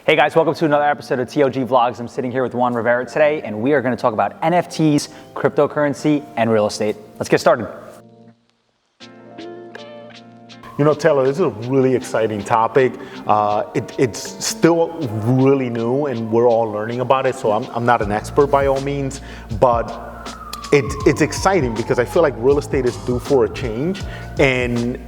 Hey guys, welcome to another episode of TOG Vlogs. I'm sitting here with Juan Rivera today, and we are going to talk about NFTs, cryptocurrency, and real estate. Let's get started. You know, Taylor, this is a really exciting topic. It's still really new, and we're all learning about it, so I'm not an expert by all means, but it's exciting because I feel like real estate is due for a change, and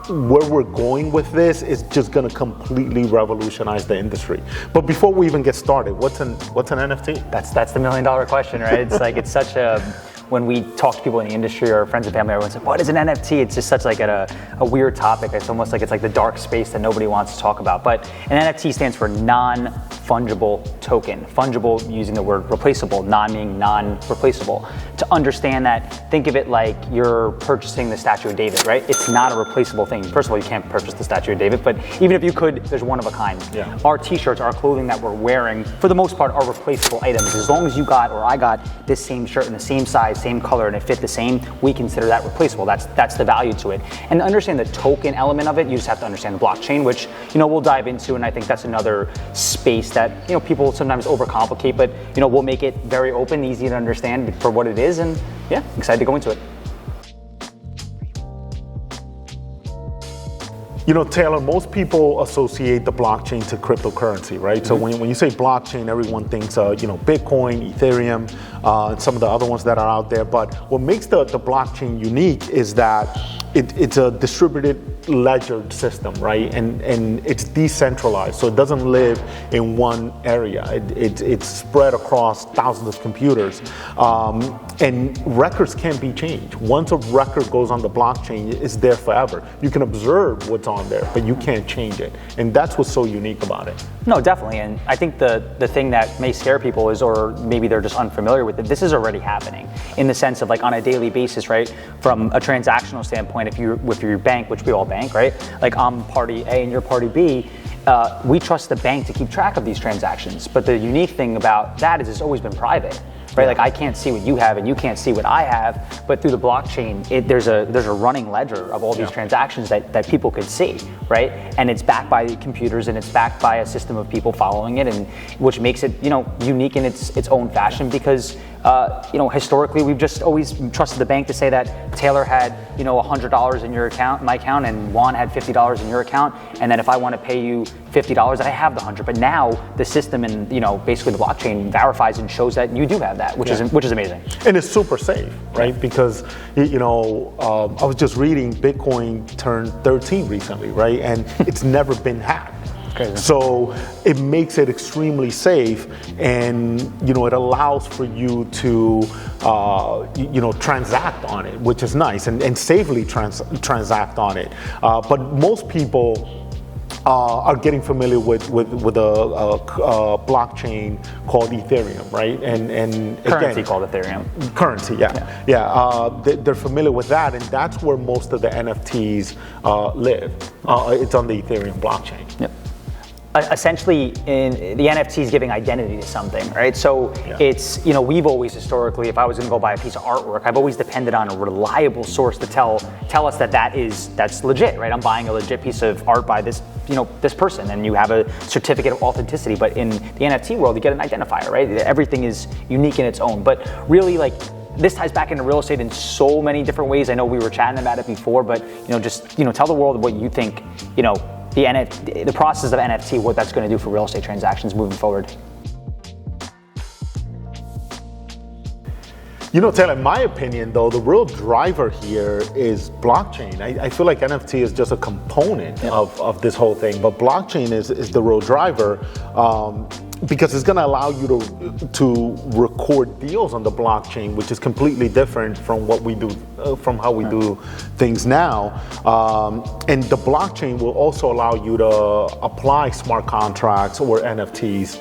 where we're going with this is just going to completely revolutionize the industry. But before we even get started, what's an NFT? That's the million-dollar question, right? It's such a, when we talk to people in the industry or friends and family, everyone's like, what is an NFT? It's just such like a weird topic. It's almost like it's like the dark space that nobody wants to talk about. But an NFT stands for non-fungible token. Fungible using the word replaceable, non meaning non-replaceable. To understand that, think of it like you're purchasing the Statue of David, right? It's not a replaceable thing. First of all, you can't purchase the Statue of David, but even if you could, there's one of a kind. Yeah. Our t-shirts, our clothing that we're wearing, for the most part, are replaceable items. As long as you got, or I got, this same shirt in the same size, same color, and it fit the same, we consider that replaceable. That's the value to it. And to understand the token element of it, you just have to understand the blockchain, which, you know, we'll dive into, and I think that's another space that, you know, people sometimes overcomplicate, but, you know, we'll make it very open, easy to understand for what it is, and yeah, excited to go into it. You know, Taylor, most people associate the blockchain to cryptocurrency, right? Mm-hmm. So when you say blockchain, everyone thinks, Bitcoin, Ethereum, and some of the other ones that are out there. But what makes the blockchain unique is that it's a distributed ledger system, right? And it's decentralized, so it doesn't live in one area. It's spread across thousands of computers. And records can't be changed. Once a record goes on the blockchain, it's there forever. You can observe what's on there, but you can't change it. And that's what's so unique about it. No, definitely. And I think the thing that may scare people is, or maybe they're just unfamiliar with it, this is already happening in the sense of like on a daily basis, right? From a transactional standpoint, if you're with your bank, which we all bank, right? Like I'm party A and you're party B, we trust the bank to keep track of these transactions. But the unique thing about that is it's always been private. Right, like I can't see what you have and you can't see what I have, but through the blockchain, there's a running ledger of all these transactions that people could see, right? And it's backed by computers and it's backed by a system of people following it, and which makes it, you know, unique in its own fashion because you know, historically we've just always trusted the bank to say that Taylor had, you know, $100 in your account, my account, and Juan had $50 in your account, and then if I want to pay you $50, I have the 100. But now the system and, you know, basically the blockchain verifies and shows that you do have that, which is amazing. And it's super safe, right? Yeah. Because, you know, I was just reading Bitcoin turned 13 recently, right? And it's never been hacked. Crazy. So it makes it extremely safe, and you know it allows for you to you know transact on it, which is nice, and safely transact on it. But most people are getting familiar with a blockchain called Ethereum, right? And currency called Ethereum. Currency, they're familiar with that, and that's where most of the NFTs live. It's on the Ethereum blockchain. Yep. Essentially, in the NFTs giving identity to something, right? So it's, you know, we've always historically, if I was going to go buy a piece of artwork, I've always depended on a reliable source to tell us that's legit, right? I'm buying a legit piece of art by this, you know, this person, and you have a certificate of authenticity. But in the NFT world, you get an identifier, right? Everything is unique in its own. But really, like, this ties back into real estate in so many different ways. I know we were chatting about it before, but, you know, just, you know, tell the world what you think, you know, the process of NFT, what that's going to do for real estate transactions moving forward. You know, Taylor, in my opinion, though, the real driver here is blockchain. I feel like NFT is just a component of this whole thing, but blockchain is the real driver. Because it's going to allow you to record deals on the blockchain, which is completely different from what we do, from how we do things now. And the blockchain will also allow you to apply smart contracts or NFTs,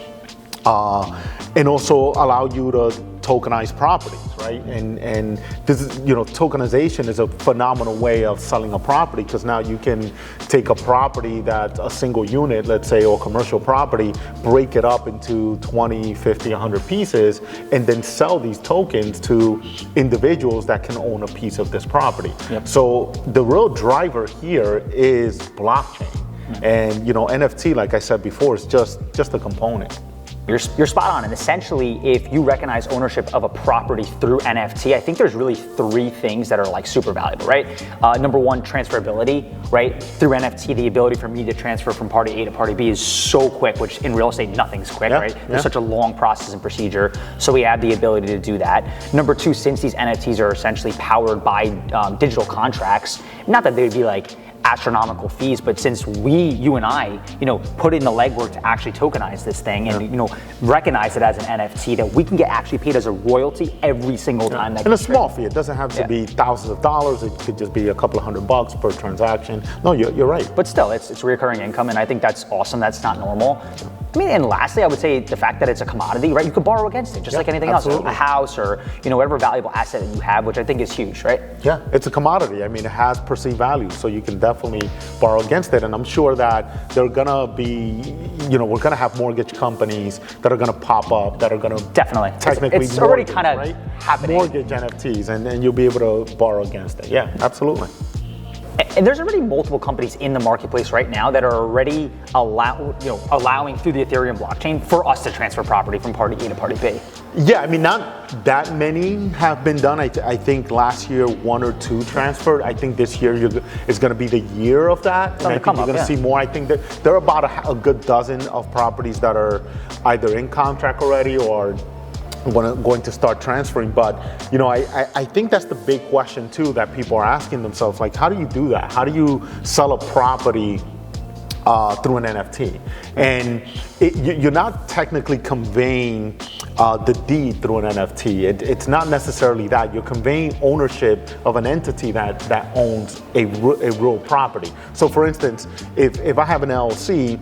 and also allow you to tokenize properties, right? And this is, you know, tokenization is a phenomenal way of selling a property, because now you can take a property that's a single unit, let's say, or commercial property, break it up into 20, 50, 100 pieces, and then sell these tokens to individuals that can own a piece of this property. Yep. So the real driver here is blockchain. And NFT, like I said before, is just a component. You're spot on. And essentially, if you recognize ownership of a property through NFT, I think there's really three things that are like super valuable, right? Number one, transferability, right? Through NFT, the ability for me to transfer from party A to party B is so quick, which in real estate, nothing's quick, right? There's such a long process and procedure. So we have the ability to do that. Number two, since these NFTs are essentially powered by digital contracts, not that they'd be like astronomical fees, but since you and I, put in the legwork to actually tokenize this thing and, recognize it as an NFT, that we can get actually paid as a royalty every single time that. And a small fee. It doesn't have to be thousands of dollars. It could just be a couple of $100 per transaction. No, you're right. But still, it's recurring income, and I think that's awesome. That's not normal. I mean, and lastly, I would say the fact that it's a commodity, right? You could borrow against it, just like anything else, a house or whatever valuable asset that you have, which I think is huge, right? Yeah, it's a commodity. I mean, it has perceived value, so you can definitely borrow against it. And I'm sure that they're gonna be, we're gonna have mortgage companies that are gonna pop up that are gonna definitely technically it's already kind of happening. Mortgage NFTs, and then you'll be able to borrow against it. Yeah, absolutely. And there's already multiple companies in the marketplace right now that are already allowing through the Ethereum blockchain for us to transfer property from party A to party B. Yeah, I mean, not that many have been done. I think last year 1 or 2 transferred. I think this year is going to be the year of that. And I think you're going to see more. I think that there are about a good dozen of properties that are either in contract already or going to start transferring. But I think that's the big question too that people are asking themselves, like, how do you do that? How do you sell a property through an NFT? And you're not technically conveying the deed through an NFT. It's not necessarily that. You're conveying ownership of an entity that owns a real property. So for instance, if I have an LLC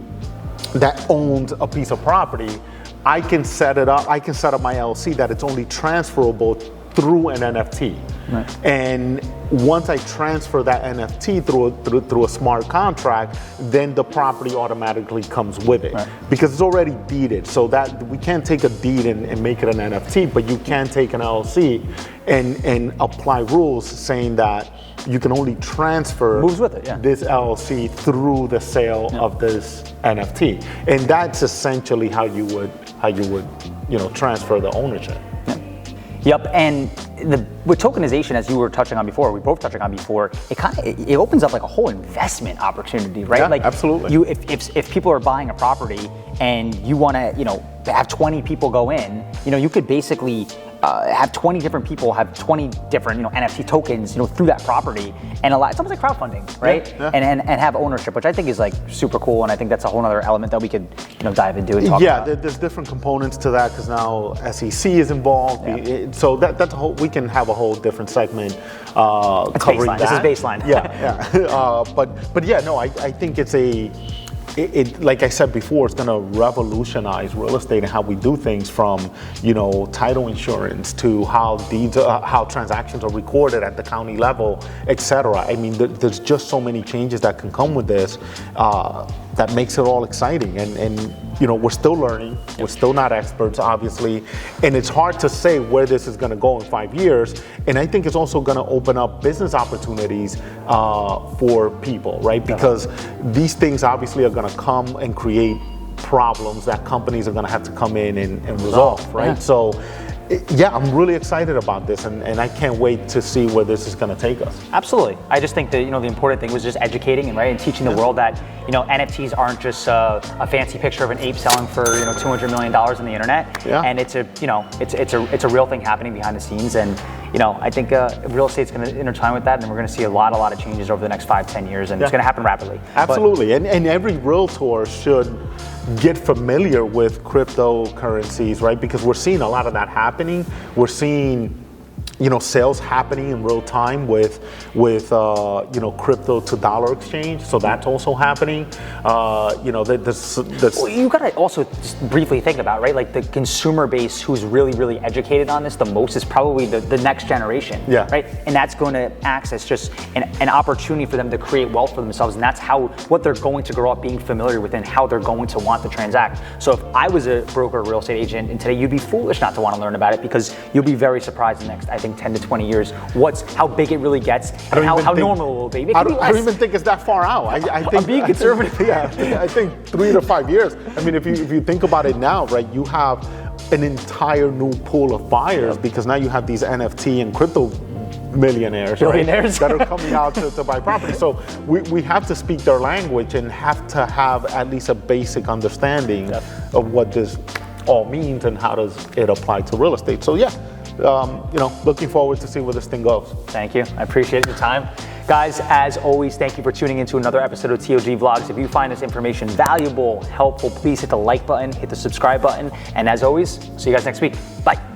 that owns a piece of property, I can set it up. I can set up my LLC that it's only transferable through an NFT. Right. And once I transfer that NFT through a smart contract, then the property automatically comes with it, because it's already deeded. So that we can't take a deed and make it an NFT, but you can take an LLC and apply rules saying that you can only transfer this LLC through the sale of this NFT, and that's essentially how you would transfer the ownership. Yep, and with tokenization, as you were touching on before, we both touching on before, it opens up like a whole investment opportunity, right? Yeah, like absolutely. If people are buying a property and you want to, have 20 people go in, you could basically have 20 different people have 20 different NFT tokens through that property, and it's almost like crowdfunding, right? And have ownership, which I think is like super cool, and I think that's a whole other element that we could dive into and talk about. Yeah, there's different components to that because now SEC is involved, so that's a whole. We can have a whole different segment covering baseline. that. This is baseline. Yeah. But yeah, no, I think it's like I said before, it's going to revolutionize real estate and how we do things, from title insurance to how transactions are recorded at the county level, etc. I mean, there's just so many changes that can come with this that makes it all exciting. And we're still learning. We're still not experts, obviously, and it's hard to say where this is going to go in 5 years. And I think it's also going to open up business opportunities for people, right? Because these things obviously are going to come and create problems that companies are going to have to come in and resolve, right? Yeah. So, I'm really excited about this, and I can't wait to see where this is going to take us. Absolutely. I just think that the important thing was just educating and teaching the world that NFTs aren't just a fancy picture of an ape selling for $200 million on the internet, and it's a real thing happening behind the scenes. And I think real estate's going to intertwine with that, and we're going to see a lot of changes over the next 5-10 years, and it's going to happen rapidly. Absolutely, and every realtor should get familiar with cryptocurrencies, right? Because we're seeing a lot of that happening. We're seeing sales happening in real time with crypto to dollar exchange. So that's also happening. Well, you got to also just briefly think about, right? Like the consumer base who's really educated on this the most is probably the next generation, right? And that's going to access just an opportunity for them to create wealth for themselves. And that's what they're going to grow up being familiar with and how they're going to want to transact. So if I was a broker or real estate agent and today, you'd be foolish not to want to learn about it, because you'll be very surprised I think think 10 to 20 years, how big it really gets and how normal it will be. I don't even think it's that far out. I think I'm being conservative. I think 3 to 5 years. I mean, if you think about it now, right, you have an entire new pool of buyers because now you have these NFT and crypto millionaires, billionaires, right, that are coming out to buy property. So we have to speak their language and have to have at least a basic understanding of what this all means and how does it apply to real estate. So looking forward to see where this thing goes. Thank you. I appreciate your time. Guys, as always, thank you for tuning into another episode of TLG Vlogs. If you find this information valuable, helpful, please hit the like button, hit the subscribe button, and as always, see you guys next week. Bye.